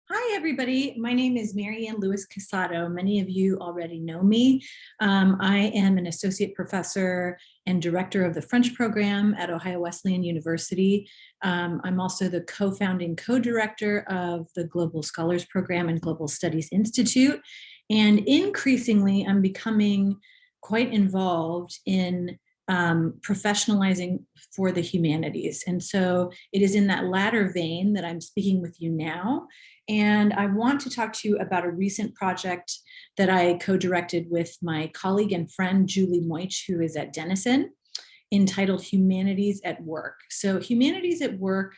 Hi, everybody. My name is Mary Ann Lewis Cusato. Many of you already know me. I am an associate professor and director of the French program at Ohio Wesleyan University. I'm also the co-founding co-director of the Global Scholars Program and Global Studies Institute. And increasingly, I'm becoming quite involved in professionalizing for the humanities. And so it is in that latter vein that I'm speaking with you now. And I want to talk to you about a recent project that I co-directed with my colleague and friend, Julie Moich, who is at Denison, entitled Humanities at Work. So Humanities at Work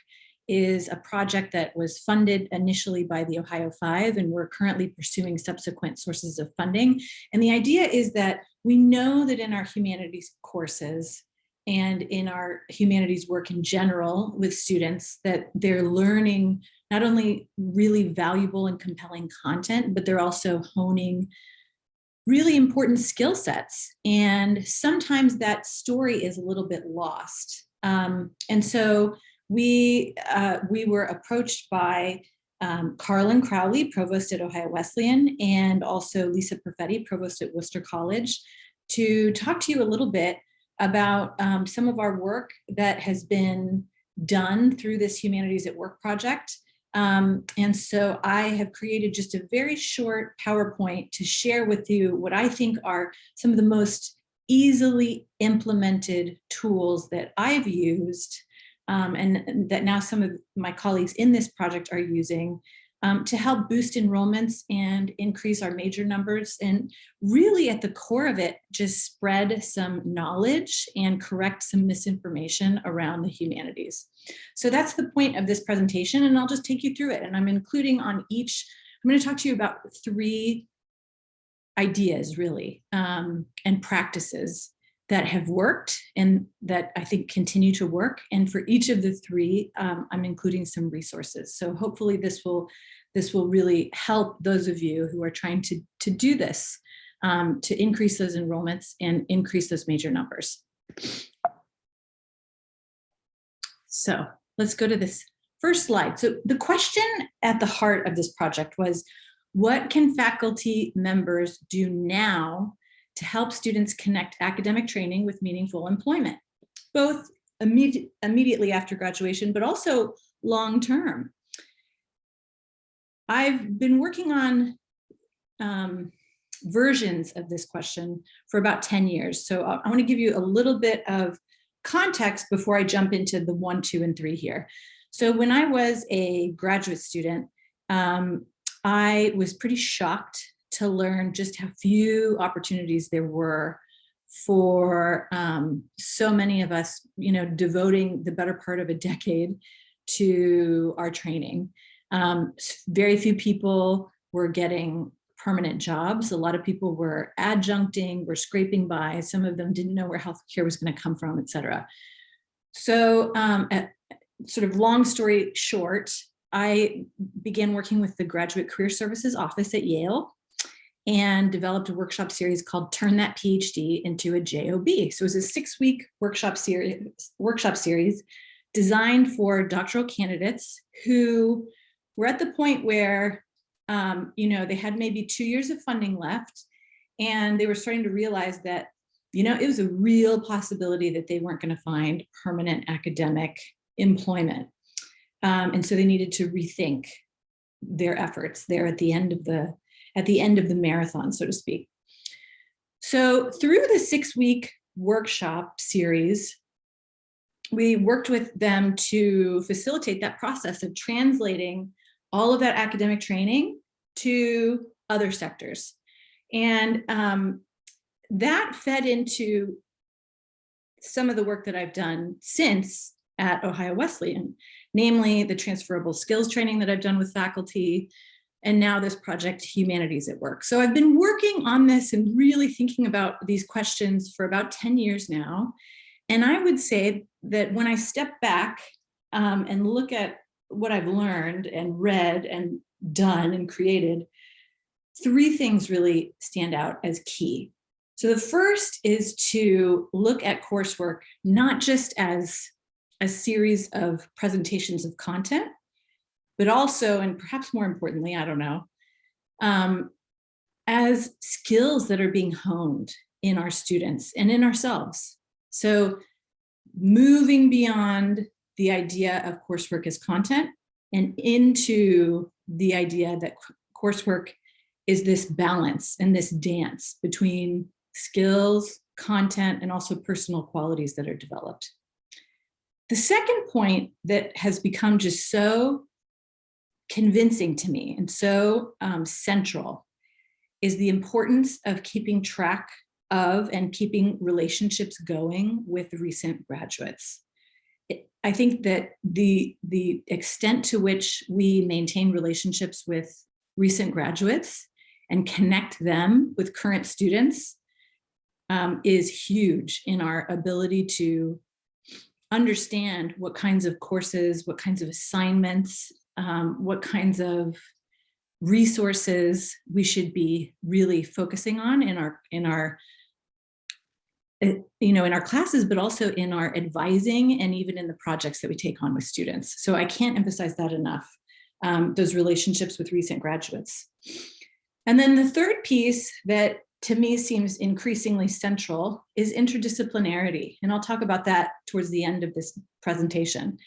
is a project that was funded initially by the Ohio Five, and we're currently pursuing subsequent sources of funding. And the idea is that we know that in our humanities courses and in our humanities work in general with students, that they're learning not only really valuable and compelling content, but they're also honing really important skill sets. And sometimes that story is a little bit lost. And so we were approached by Carlin Crowley, provost at Ohio Wesleyan, and also Lisa Perfetti, provost at Worcester College, to talk to you a little bit about some of our work that has been done through this Humanities at Work project. And so I have created just a very short PowerPoint to share with you what I think are some of the most easily implemented tools that I've used and that now some of my colleagues in this project are using to help boost enrollments and increase our major numbers, and really at the core of it, just spread some knowledge and correct some misinformation around the humanities. So that's the point of this presentation, and I'll just take you through it. And I'm including on each, I'm going to talk to you about 3 ideas really, and practices that have worked and that I think continue to work. And for each of the 3, I'm including some resources. So hopefully this will really help those of you who are trying to do this, to increase those enrollments and increase those major numbers. So let's go to this first slide. So the question at the heart of this project was, what can faculty members do now to help students connect academic training with meaningful employment, both immediately after graduation, but also long-term? I've been working on versions of this question for about 10 years. So I want to give you a little bit of context before I jump into the 1, 2, and 3 here. So when I was a graduate student, I was pretty shocked to learn just how few opportunities there were for so many of us, devoting the better part of a decade to our training. Very few people were getting permanent jobs. A lot of people were adjuncting, were scraping by. Some of them didn't know where healthcare was going to come from, et cetera. So sort of long story short, I began working with the Graduate Career Services Office at Yale and developed a workshop series called Turn That PhD into a JOB. So it was a 6-week workshop series designed for doctoral candidates who were at the point where they had maybe 2 years of funding left, and they were starting to realize that it was a real possibility that they weren't going to find permanent academic employment, and so they needed to rethink their efforts there at the end of the marathon, so to speak. So through the 6-week workshop series, we worked with them to facilitate that process of translating all of that academic training to other sectors. And that fed into some of the work that I've done since at Ohio Wesleyan, namely the transferable skills training that I've done with faculty, and now this project, Humanities at Work. So I've been working on this and really thinking about these questions for about 10 years now. And I would say that when I step back and look at what I've learned and read and done and created, 3 things really stand out as key. So the first is to look at coursework not just as a series of presentations of content, but also, and perhaps more importantly, I don't know, as skills that are being honed in our students and in ourselves. So moving beyond the idea of coursework as content and into the idea that coursework is this balance and this dance between skills, content, and also personal qualities that are developed. The second point that has become just so convincing to me and so central is the importance of keeping track of and keeping relationships going with recent graduates. I think that the extent to which we maintain relationships with recent graduates and connect them with current students is huge in our ability to understand what kinds of courses, what kinds of assignments, what kinds of resources we should be really focusing on in our classes, but also in our advising and even in the projects that we take on with students. So I can't emphasize that enough, those relationships with recent graduates. And then the third piece that to me seems increasingly central is interdisciplinarity. And I'll talk about that towards the end of this presentation.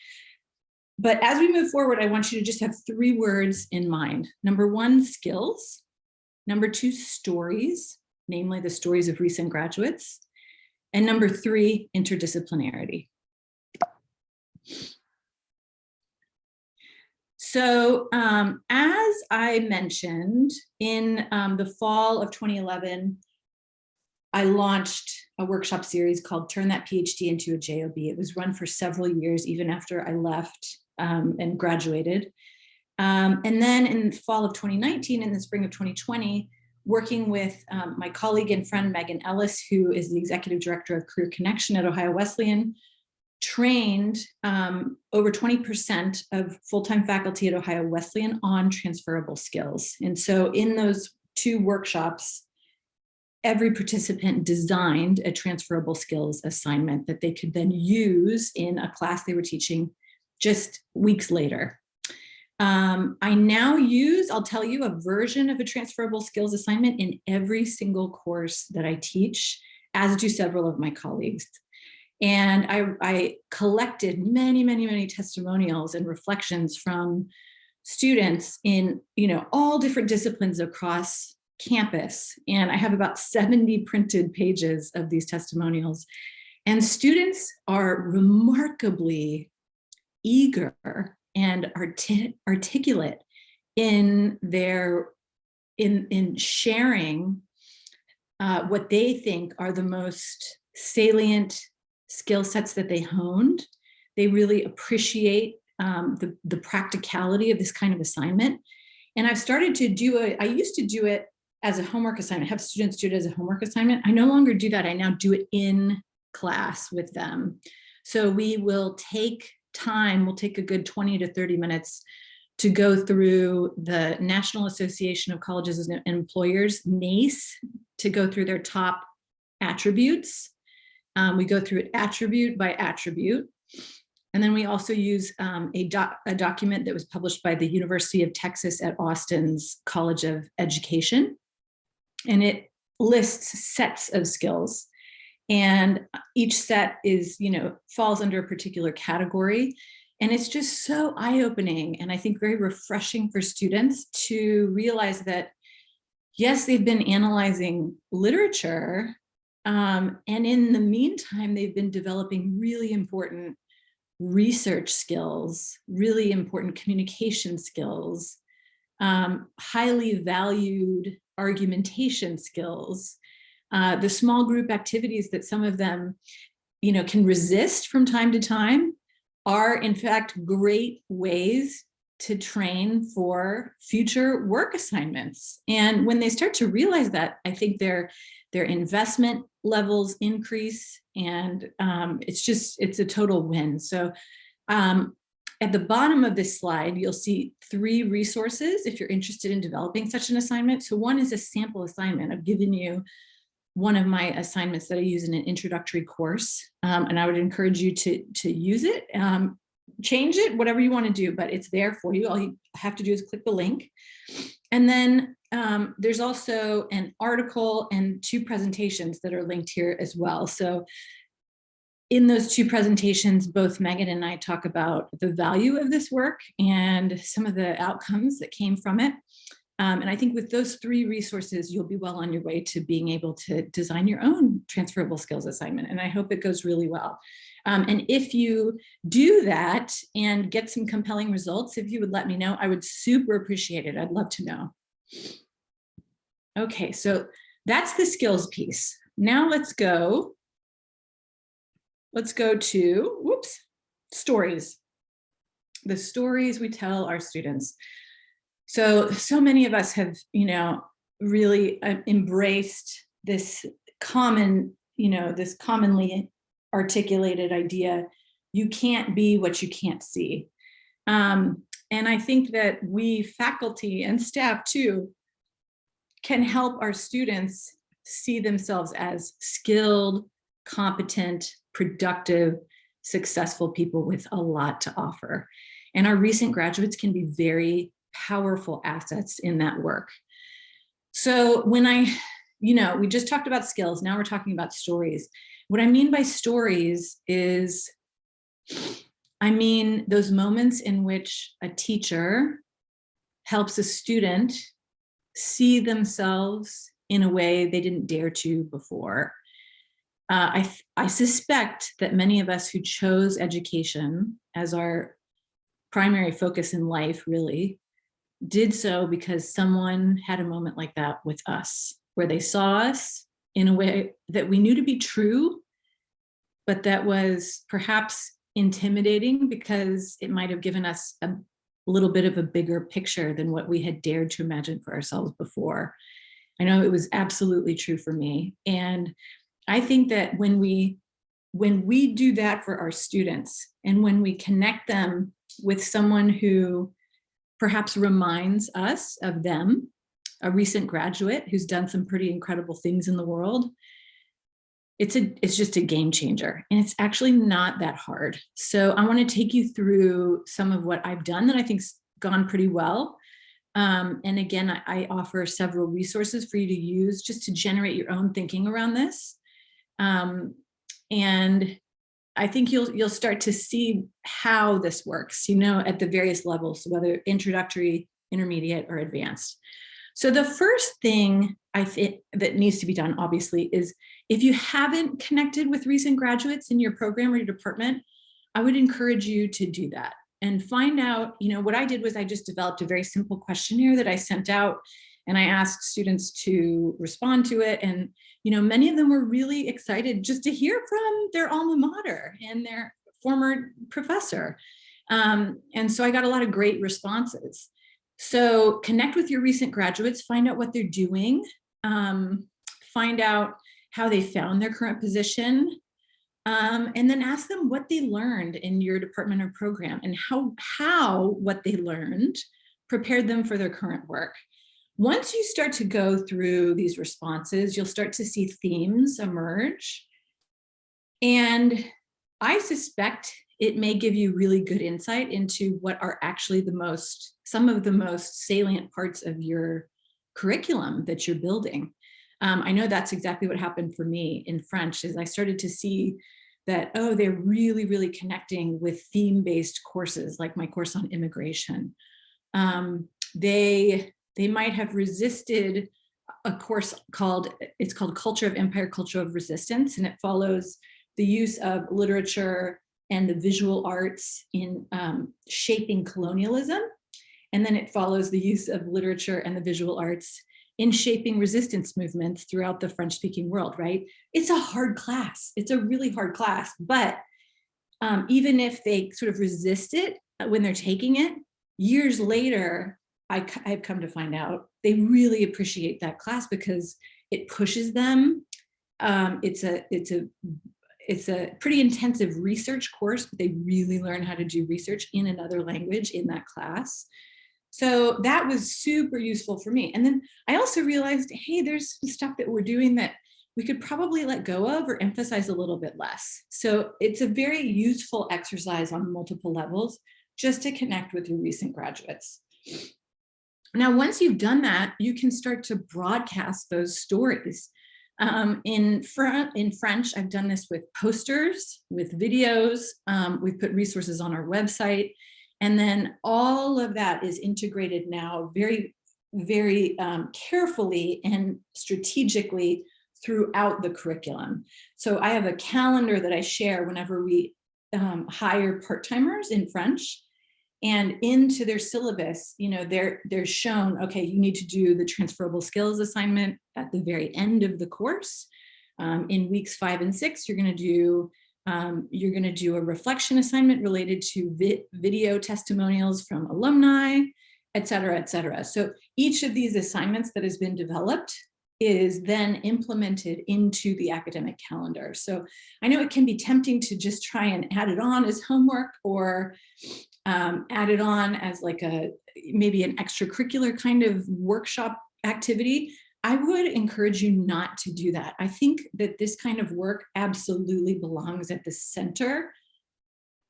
But as we move forward, I want you to just have 3 words in mind. Number 1, skills. Number 2, stories, namely the stories of recent graduates. And number 3, interdisciplinarity. So as I mentioned, in the fall of 2011, I launched a workshop series called Turn That PhD into a JOB. It was run for several years, even after I left and graduated. And then in the fall of 2019, in the spring of 2020, working with my colleague and friend, Megan Ellis, who is the Executive Director of Career Connection at Ohio Wesleyan, trained over 20% of full-time faculty at Ohio Wesleyan on transferable skills. And so in those 2 workshops, every participant designed a transferable skills assignment that they could then use in a class they were teaching just weeks later. I now use, I'll tell you, a version of a transferable skills assignment in every single course that I teach, as do several of my colleagues. And I collected many testimonials and reflections from students in, all different disciplines across campus. And I have about 70 printed pages of these testimonials. And students are remarkably eager and articulate in sharing what they think are the most salient skill sets that they honed. They really appreciate the practicality of this kind of assignment. And I've started to do it. I used to do it as a homework assignment, have students do it as a homework assignment. I no longer do that. I now do it in class with them. So we will take time, we'll take a good 20 to 30 minutes to go through the National Association of Colleges and Employers, NACE, to go through their top attributes. We go through it attribute by attribute. And then we also use a document that was published by the University of Texas at Austin's College of Education. And it lists sets of skills. And each set is, falls under a particular category. And it's just so eye-opening and I think very refreshing for students to realize that, yes, they've been analyzing literature, and in the meantime, they've been developing really important research skills, really important communication skills, highly valued argumentation skills, the small group activities that some of them, can resist from time to time are in fact great ways to train for future work assignments. And when they start to realize that, I think their investment levels increase, and it's a total win. So at the bottom of this slide, you'll see 3 resources if you're interested in developing such an assignment. So one is a sample assignment. I've given you one of my assignments that I use in an introductory course, and I would encourage you to use it. change it, whatever you want to do, but it's there for you. All you have to do is click the link. And then there's also an article and 2 presentations that are linked here as well. So in those 2 presentations, both Megan and I talk about the value of this work and some of the outcomes that came from it. And I think with those 3 resources, you'll be well on your way to being able to design your own transferable skills assignment. And I hope it goes really well. And if you do that and get some compelling results, if you would let me know, I would super appreciate it. I'd love to know. Okay, so that's the skills piece. Now let's go to, whoops, stories. The stories we tell our students. So many of us have, really embraced this common, this commonly articulated idea, you can't be what you can't see. And I think that we faculty and staff too can help our students see themselves as skilled, competent, productive, successful people with a lot to offer. And our recent graduates can be very powerful assets in that work. So when we just talked about skills, now we're talking about stories. What I mean by stories is, I mean those moments in which a teacher helps a student see themselves in a way they didn't dare to before. I suspect that many of us who chose education as our primary focus in life really did so because someone had a moment like that with us, where they saw us in a way that we knew to be true, but that was perhaps intimidating because it might have given us a little bit of a bigger picture than what we had dared to imagine for ourselves before. I know it was absolutely true for me. And I think that when we do that for our students, and when we connect them with someone who perhaps reminds us of them, a recent graduate who's done some pretty incredible things in the world, it's just a game changer. And it's actually not that hard. So I want to take you through some of what I've done that I think's gone pretty well. And again, I offer several resources for you to use just to generate your own thinking around this. And I think you'll start to see how this works, at the various levels, whether introductory, intermediate, or advanced. So the first thing I think that needs to be done, obviously, is if you haven't connected with recent graduates in your program or your department, I would encourage you to do that and find out, what I did was I just developed a very simple questionnaire that I sent out, and I asked students to respond to it. And, many of them were really excited just to hear from their alma mater and their former professor. And so I got a lot of great responses. So connect with your recent graduates, find out what they're doing, find out how they found their current position, and then ask them what they learned in your department or program and how what they learned prepared them for their current work. Once you start to go through these responses, you'll start to see themes emerge. And I suspect it may give you really good insight into what are actually some of the most salient parts of your curriculum that you're building. I know that's exactly what happened for me in French, is I started to see that, they're really, really connecting with theme-based courses, like my course on immigration. They might have resisted a course called Culture of Empire, Culture of Resistance, and it follows the use of literature and the visual arts in shaping colonialism. And then it follows the use of literature and the visual arts in shaping resistance movements throughout the French-speaking world, right? It's a hard class. It's a really hard class. But even if they sort of resist it when they're taking it, years later, I've come to find out they really appreciate that class because it pushes them. It's a pretty intensive research course, but they really learn how to do research in another language in that class. So that was super useful for me. And then I also realized, hey, there's stuff that we're doing that we could probably let go of or emphasize a little bit less. So it's a very useful exercise on multiple levels just to connect with your recent graduates. Now, once you've done that, you can start to broadcast those stories. In French, I've done this with posters, with videos. We've put resources on our website. And then all of that is integrated now very, very carefully and strategically throughout the curriculum. So I have a calendar that I share whenever we hire part-timers in French, and into their syllabus, they're shown, okay, you need to do the transferable skills assignment at the very end of the course. In weeks 5 and 6, you're going to do a reflection assignment related to video testimonials from alumni, et cetera, et cetera. So each of these assignments that has been developed is then implemented into the academic calendar. So I know it can be tempting to just try and add it on as homework, or add it on as like maybe an extracurricular kind of workshop activity. I would encourage you not to do that. I think that this kind of work absolutely belongs at the center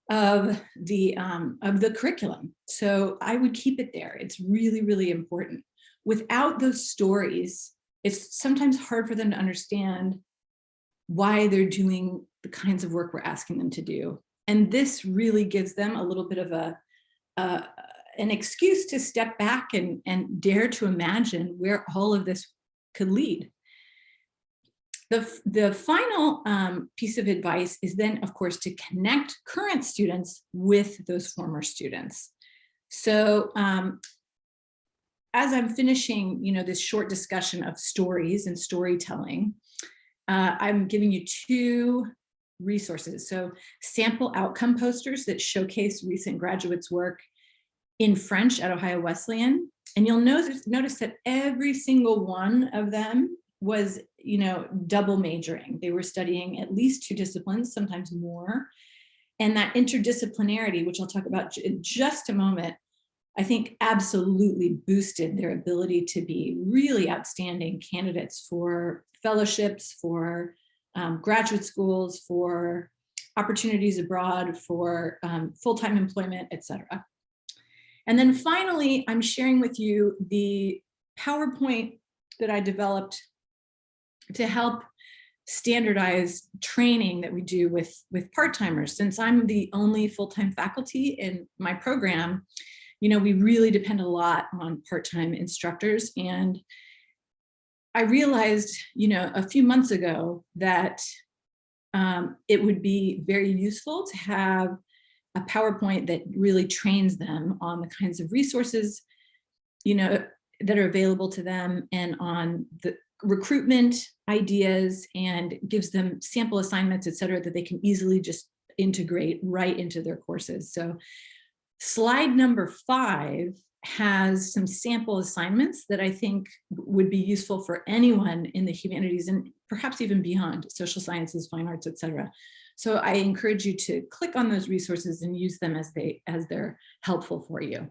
of the curriculum. So I would keep it there. It's really, really important. Without those stories, it's sometimes hard for them to understand why they're doing the kinds of work we're asking them to do. And this really gives them a little bit of an excuse to step back and dare to imagine where all of this could lead. The final piece of advice is then, of course, to connect current students with those former students. So as I'm finishing, this short discussion of stories and storytelling, I'm giving you 2 resources. So sample outcome posters that showcase recent graduates' work in French at Ohio Wesleyan. And you'll notice that every single one of them was, double majoring. They were studying at least 2 disciplines, sometimes more. And that interdisciplinarity, which I'll talk about in just a moment, I think absolutely boosted their ability to be really outstanding candidates for fellowships, for graduate schools, for opportunities abroad, for full-time employment, et cetera. And then finally, I'm sharing with you the PowerPoint that I developed to help standardize training that we do with part-timers. Since I'm the only full-time faculty in my program, we really depend a lot on part-time instructors. And I realized, a few months ago that it would be very useful to have a PowerPoint that really trains them on the kinds of resources, that are available to them, and on the recruitment ideas, and gives them sample assignments, et cetera, that they can easily just integrate right into their courses. So slide number 5 has some sample assignments that I think would be useful for anyone in the humanities, and perhaps even beyond, social sciences, fine arts, et cetera. So I encourage you to click on those resources and use them as they're helpful for you.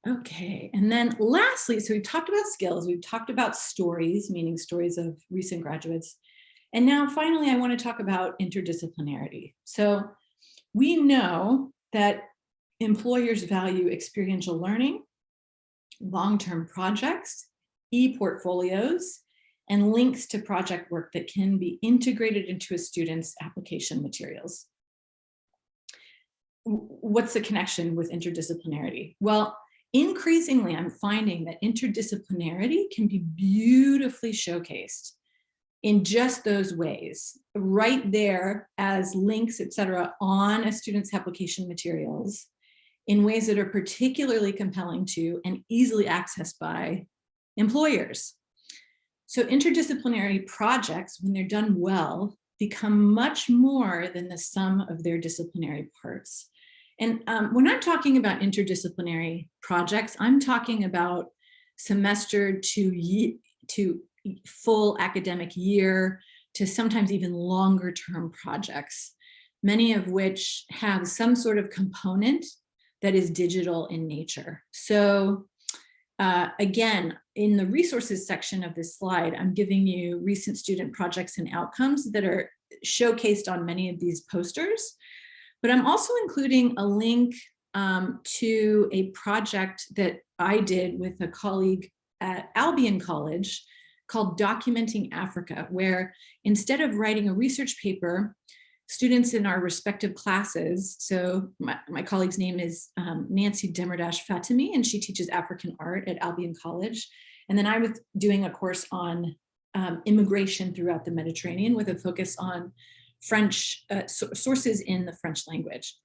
Okay, and then lastly, so we've talked about skills, we've talked about stories, meaning stories of recent graduates. And now finally, I want to talk about interdisciplinarity. So we know that employers value experiential learning, long-term projects, e-portfolios, and links to project work that can be integrated into a student's application materials. What's the connection with interdisciplinarity? Well, increasingly, I'm finding that interdisciplinarity can be beautifully showcased in just those ways, right there as links, et cetera, on a student's application materials, in ways that are particularly compelling to and easily accessed by employers. So interdisciplinary projects, when they're done well, become much more than the sum of their disciplinary parts. And when I'm talking about interdisciplinary projects, I'm talking about semester to full academic year, to sometimes even longer term projects, many of which have some sort of component that is digital in nature. So Again, in the resources section of this slide, I'm giving you recent student projects and outcomes that are showcased on many of these posters. But I'm also including a link to a project that I did with a colleague at Albion College called Documenting Africa, where instead of writing a research paper, students in our respective classes, so my colleague's name is Nancy Demirdash Fatimi, and she teaches African art at Albion College. And then I was doing a course on immigration throughout the Mediterranean with a focus on French sources in the French language.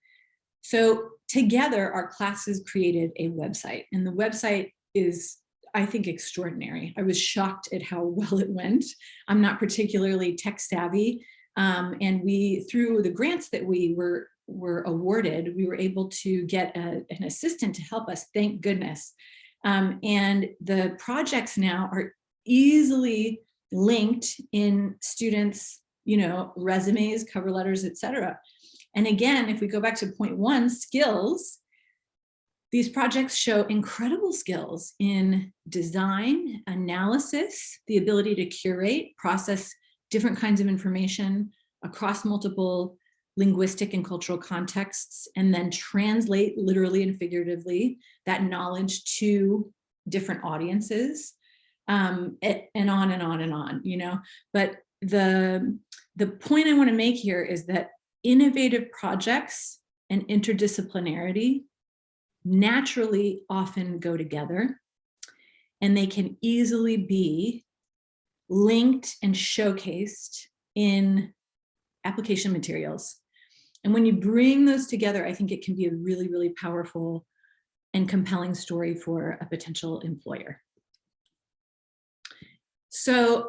So together, our classes created a website, and the website is, I think, extraordinary. I was shocked at how well it went. I'm not particularly tech savvy, and we, through the grants that we were awarded, we were able to get an assistant to help us, thank goodness. And the projects now are easily linked in students' resumes, cover letters, etc. And again, if we go back to point one, skills, these projects show incredible skills in design, analysis, the ability to curate, process different kinds of information across multiple linguistic and cultural contexts, and then translate literally and figuratively that knowledge to different audiences, and on and on and on, But the point I want to make here is that innovative projects and interdisciplinarity naturally often go together, and they can easily be linked and showcased in application materials. And when you bring those together, I think it can be a really, really powerful and compelling story for a potential employer. So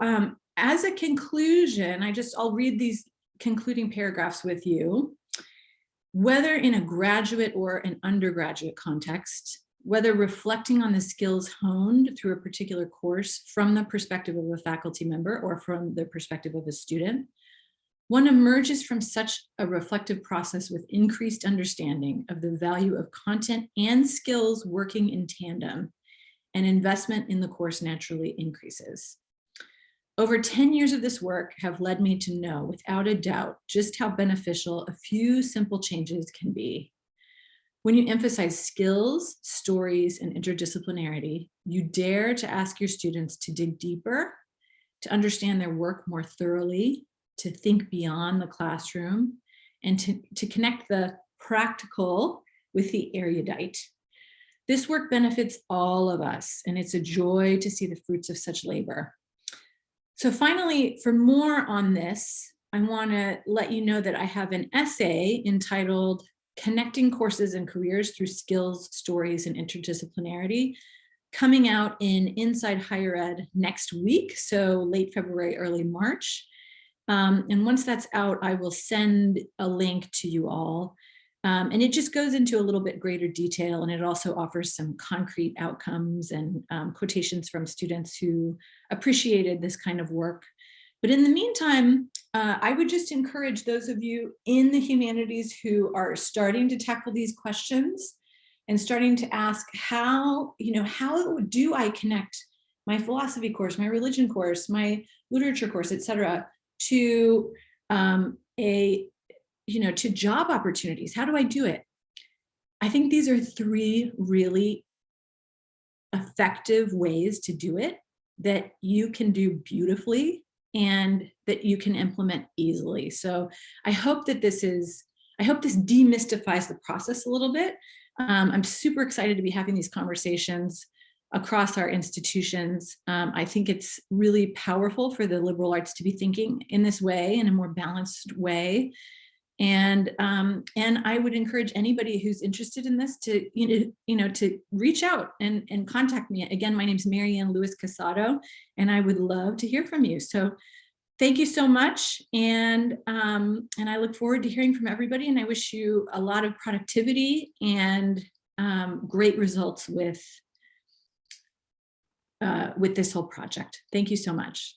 as a conclusion, I'll read these concluding paragraphs with you. Whether in a graduate or an undergraduate context, whether reflecting on the skills honed through a particular course from the perspective of a faculty member or from the perspective of a student, one emerges from such a reflective process with increased understanding of the value of content and skills working in tandem, and investment in the course naturally increases. Over 10 years of this work have led me to know without a doubt just how beneficial a few simple changes can be. When you emphasize skills, stories, and interdisciplinarity, you dare to ask your students to dig deeper, to understand their work more thoroughly, to think beyond the classroom, and to connect the practical with the erudite. This work benefits all of us, and it's a joy to see the fruits of such labor. So finally, for more on this, I want to let you know that I have an essay entitled Connecting Courses and Careers Through Skills, Stories, and Interdisciplinarity, coming out in Inside Higher Ed next week, so late February, early March. And once that's out, I will send a link to you all. And it just goes into a little bit greater detail, and it also offers some concrete outcomes and quotations from students who appreciated this kind of work. But in the meantime, I would just encourage those of you in the humanities who are starting to tackle these questions and starting to ask how do I connect my philosophy course, my religion course, my literature course, et cetera, to to job opportunities. How do I do it? I think these are three really effective ways to do it that you can do beautifully and that you can implement easily. So I hope that this demystifies the process a little bit. I'm super excited to be having these conversations across our institutions. I think it's really powerful for the liberal arts to be thinking in this way, in a more balanced way. And I would encourage anybody who's interested in this to to reach out and contact me. Again, my name is Mary Ann Lewis Cusato, and I would love to hear from you. So thank you so much, and I look forward to hearing from everybody. And I wish you a lot of productivity and great results with this whole project. Thank you so much.